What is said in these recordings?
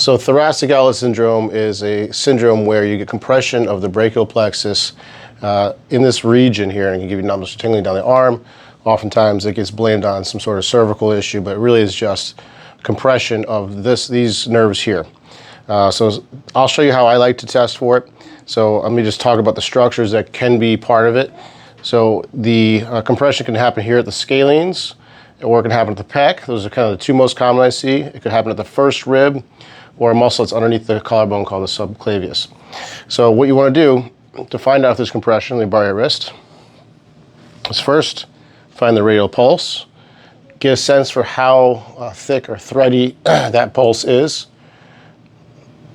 So thoracic outlet syndrome is a syndrome where you get compression of the brachial plexus in this region here, and it can give you numbness or tingling down the arm. Oftentimes it gets blamed on some sort of cervical issue, but it really is just compression of these nerves here. So I'll show you how I like to test for it. So let me just talk about the structures that can be part of it. So the compression can happen here at the scalenes, or it can happen at the pec. Those are kind of the two most common I see. It could happen at the first rib, or a muscle that's underneath the collarbone called the subclavius. So what you want to do to find out if there's compression, let me borrow your wrist, is first find the radial pulse, get a sense for how thick or thready that pulse is.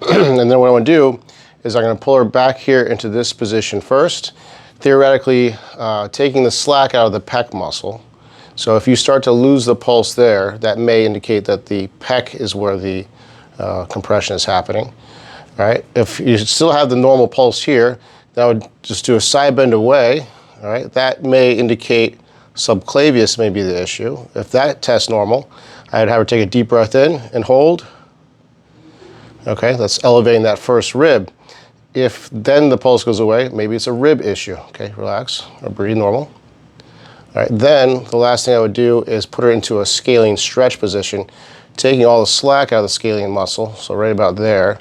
And then what I want to do is I'm going to pull her back here into this position first, theoretically taking the slack out of the pec muscle. So if you start to lose the pulse there, that may indicate that the pec is where the compression is happening. All right. If you still have the normal pulse here, that would just do a side bend away. All right. That may indicate subclavius may be the issue. If that tests normal, I'd have her take a deep breath in and hold. Okay, that's elevating that first rib. If then the pulse goes away, maybe it's a rib issue. Okay, relax or breathe normal. All right, then the last thing I would do is put her into a scalene stretch position, taking all the slack out of the scalene muscle, so right about there.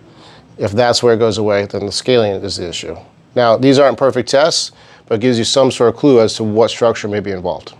If that's where it goes away, then the scalene is the issue. Now, these aren't perfect tests, but it gives you some sort of clue as to what structure may be involved.